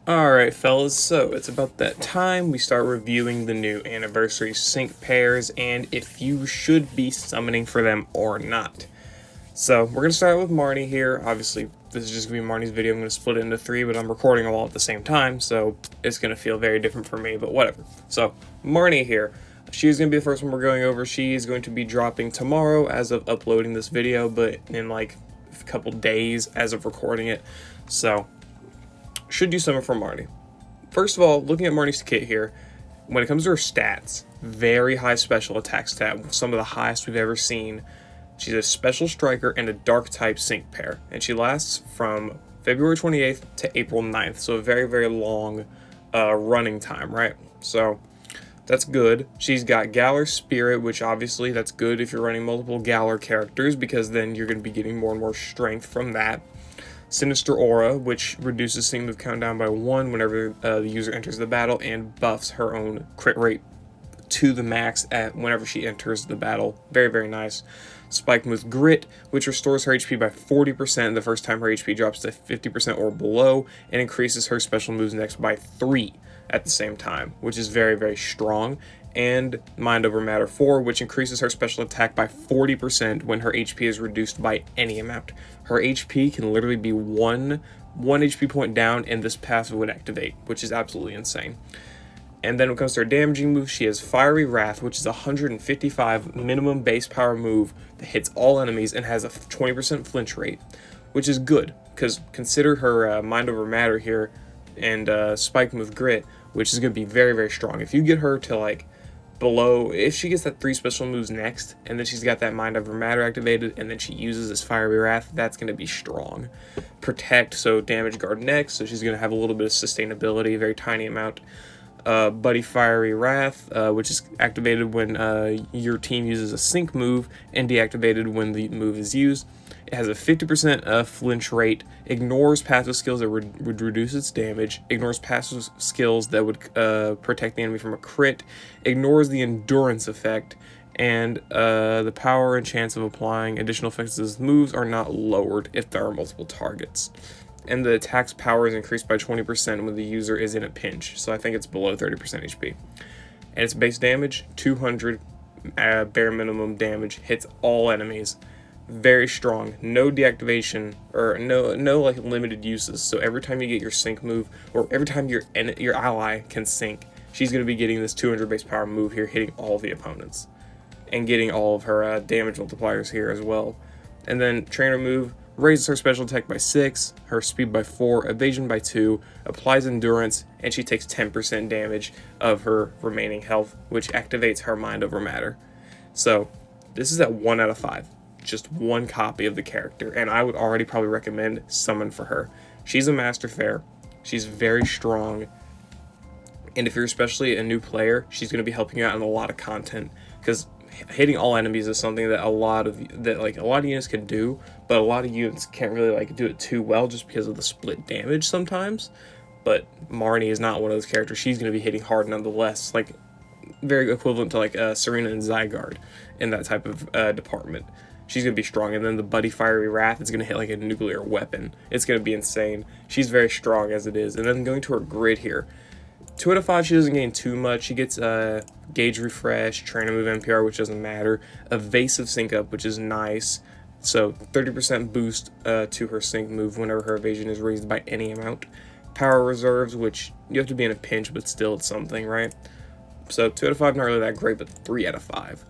Alright fellas, so it's about that time we start reviewing the new anniversary sync pairs and if you should be summoning for them or not. So we're going to start with Marnie here. Obviously this is just going to be Marnie's video. I'm going to split it into three, but I'm recording them all at the same time, so it's going to feel very different for me, but whatever. So Marnie here. She's going to be the first one we're going over. She is going to be dropping tomorrow as of uploading this video, but in like a couple days as of recording it. So should you summon for Marnie? First of all, looking at Marnie's kit here, when it comes to her stats, very high special attack stat, some of the highest we've ever seen. She's a special striker and a dark type sync pair, and she lasts from February 28th to April 9th, so a very, very long running time, right? So that's good. She's got Galar Spirit, which obviously that's good if you're running multiple Galar characters, because then you're going to be getting more and more strength from that. Sinister Aura, which reduces sync move countdown by 1 whenever the user enters the battle and buffs her own crit rate to the max whenever she enters the battle. Very, very nice. Spike with Grit, which restores her HP by 40% the first time her HP drops to 50% or below, and increases her special moves next by 3 at the same time, which is very, very strong. And Mind Over Matter 4, which increases her special attack by 40% when her HP is reduced by any amount. Her HP can literally be one HP point down, and this passive would activate, which is absolutely insane. And then when it comes to her damaging move, she has Fiery Wrath, which is a 155 minimum base power move that hits all enemies and has a 20% flinch rate, which is good, because consider her Mind Over Matter here and Spike with Grit, which is going to be very, very strong. If you get her to like below, if she gets that 3 special moves next, and then she's got that Mind Over Matter activated, and then she uses this Fiery Wrath, that's going to be strong. Protect, so damage guard next, so she's going to have a little bit of sustainability, a very tiny amount. Buddy Fiery Wrath, which is activated when your team uses a sync move, and deactivated when the move is used. It has a 50% flinch rate, ignores passive skills that would reduce its damage, ignores passive skills that would protect the enemy from a crit, ignores the endurance effect, and the power and chance of applying additional effects as moves are not lowered if there are multiple targets. And the attack's power is increased by 20% when the user is in a pinch, so I think it's below 30% HP. And its base damage, 200 bare minimum damage, hits all enemies. Very strong, no deactivation, or no like limited uses, so every time you get your sync move, or every time your ally can sync, she's going to be getting this 200 base power move here, hitting all the opponents, and getting all of her damage multipliers here as well. And then trainer move, raises her special attack by 6, her speed by 4, evasion by 2, applies endurance, and she takes 10% damage of her remaining health, which activates her Mind Over Matter. So this is at 1 out of 5. Just one copy of the character, and I would already probably recommend summon for her. She's a master fair, she's very strong, and if you're especially a new player, she's going to be helping you out in a lot of content, because hitting all enemies is something that a lot of units can do, but a lot of units can't really like do it too well just because of the split damage sometimes. But Marnie is not one of those characters. She's going to be hitting hard nonetheless, like very equivalent to like Serena and Zygarde in that type of department. She's going to be strong. And then the Buddy Fiery Wrath is going to hit like a nuclear weapon. It's going to be insane. She's very strong as it is. And then going to her grid here, 2 out of 5, she doesn't gain too much. She gets Gauge Refresh, Trainer Move NPR, which doesn't matter, Evasive Sync Up, which is nice, so 30% boost to her sync move whenever her evasion is raised by any amount. Power Reserves, which you have to be in a pinch, but still it's something, right? So 2 out of 5, not really that great, but 3 out of 5.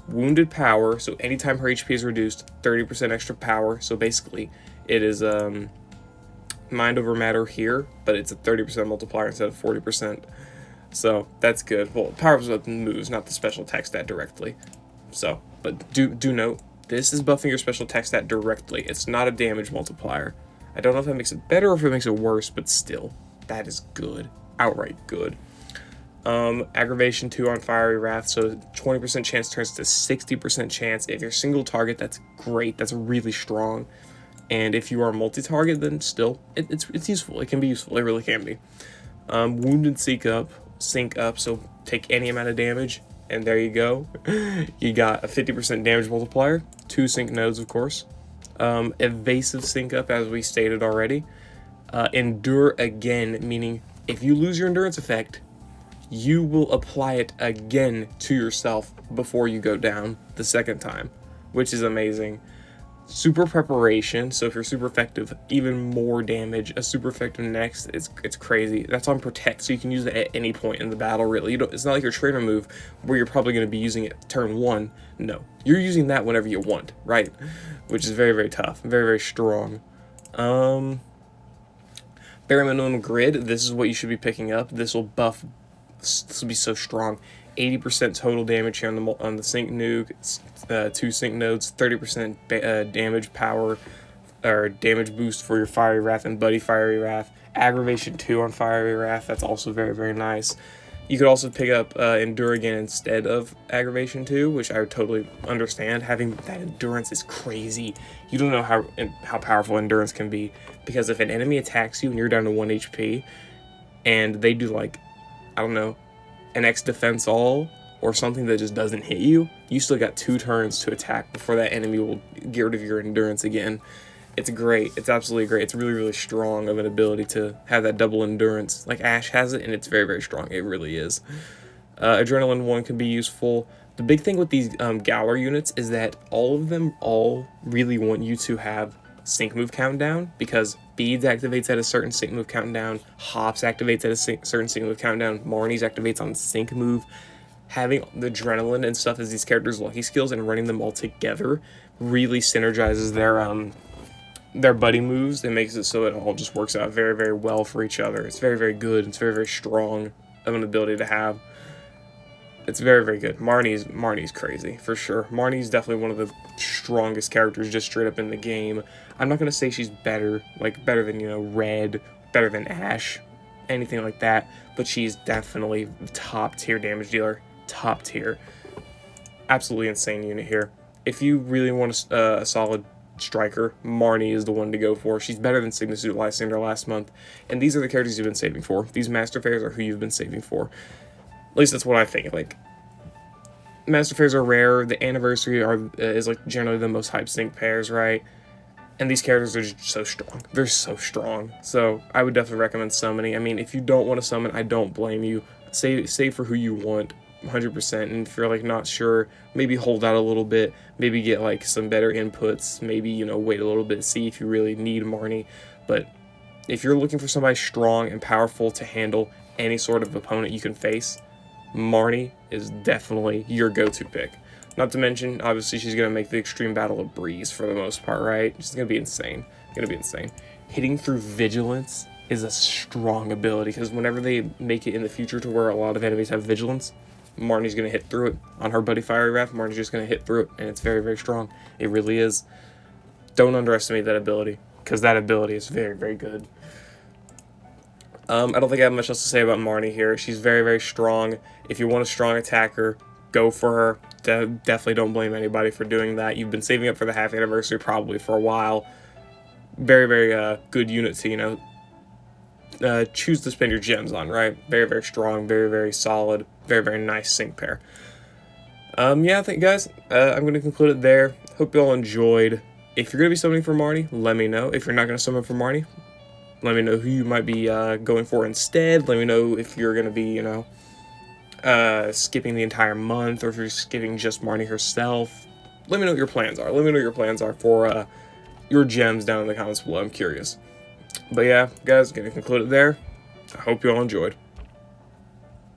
Wounded Power, so anytime her HP is reduced, 30% extra power, so basically it is Mind Over Matter here, but it's a 30% multiplier instead of 40%. So that's good. Well, powers with moves, not the special attack stat directly. So, but do note, this is buffing your special attack stat directly. It's not a damage multiplier. I don't know if that makes it better or if it makes it worse, but still, that is good. Outright good. Aggravation 2 on Fiery Wrath, so 20% chance turns to 60% chance. If you're single target, that's great. That's really strong. And if you are multi-target, then still, it's useful. It can be useful. It really can be. Wounded Sync Up, so take any amount of damage, and there you go. You got a 50% damage multiplier, 2 sync nodes, of course. Evasive Sync Up, as we stated already. Endure again, meaning if you lose your endurance effect, you will apply it again to yourself before you go down the second time, which is amazing. Super preparation, so if you're super effective, even more damage. A super effective next, it's crazy. That's on protect, so you can use it at any point in the battle, really. It's not like your trainer move where you're probably going to be using it turn 1. No, you're using that whenever you want, right? Which is very, very tough, very, very strong. Bare minimum grid, this is what you should be picking up. This will buff, this will be so strong. 80% total damage here on the sync nuke, 2 sync nodes, 30% damage power or damage boost for your Fiery Wrath and Buddy Fiery Wrath, aggravation 2 on Fiery Wrath. That's also very, very nice. You could also pick up Endure again instead of aggravation 2, which I would totally understand. Having that endurance is crazy. You don't know how powerful endurance can be, because if an enemy attacks you and you're down to 1 HP and they do, like, I don't know, an X defense all or something that just doesn't hit you, you still got 2 turns to attack before that enemy will get rid of your endurance again. It's great. It's absolutely great. It's really, really strong of an ability to have that double endurance. Like Ash has it, and it's very, very strong. It really is. Adrenaline 1 can be useful. The big thing with these Galar units is that all of them really want you to have sync move countdown, because Beads activates at a certain sync move countdown, Hops activates at a certain sync move countdown, Marnie's activates on sync move. Having the adrenaline and stuff as these characters' lucky skills and running them all together really synergizes their buddy moves and makes it so it all just works out very, very well for each other. It's very, very good. It's very, very strong of an ability to have. It's very, very good. Marnie's crazy, for sure. Marnie's definitely one of the strongest characters just straight up in the game. I'm not going to say she's better than, you know, Red, better than Ash, anything like that, but she's definitely top tier damage dealer. Top tier. Absolutely insane unit here. If you really want a solid striker, Marnie is the one to go for. She's better than Signature Lysander last month, and these are the characters you've been saving for. These Master Fairs are who you've been saving for. At least that's what I think. Like, Master Fairs are rare. The Anniversary is like generally the most hyped sync pairs, right? And these characters are just so strong. They're so strong. So I would definitely recommend summoning. I mean, if you don't want to summon, I don't blame you. Save for who you want, 100%. And if you're like not sure, maybe hold out a little bit. Maybe get like some better inputs. Maybe, you know, wait a little bit, see if you really need Marnie. But if you're looking for somebody strong and powerful to handle any sort of opponent you can face, Marnie is definitely your go-to pick. Not to mention, obviously, she's going to make the extreme battle a breeze for the most part, right? She's going to be insane. Hitting through Vigilance is a strong ability, because whenever they make it in the future to where a lot of enemies have Vigilance, Marnie's going to hit through it. On her Buddy Fiery Wrath, Marnie's just going to hit through it, and it's very, very strong. It really is. Don't underestimate that ability, because that ability is very, very good. I don't think I have much else to say about Marnie here. She's very, very strong. If you want a strong attacker, go for her. Definitely don't blame anybody for doing that. You've been saving up for the half anniversary probably for a while. Very, very good unit to, you know, choose to spend your gems on, right? Very, very strong, very, very solid, very, very nice sync pair. Yeah, I think, guys, I'm going to conclude it there. Hope you all enjoyed. If you're going to be summoning for Marnie, let me know. If you're not going to summon for Marnie, let me know who you might be going for instead. Let me know if you're going to be, you know, skipping the entire month, or if you're skipping just Marnie herself. Let me know what your plans are. Let me know what your plans are for your gems down in the comments below. I'm curious. But yeah, guys, going to conclude it there. I hope you all enjoyed.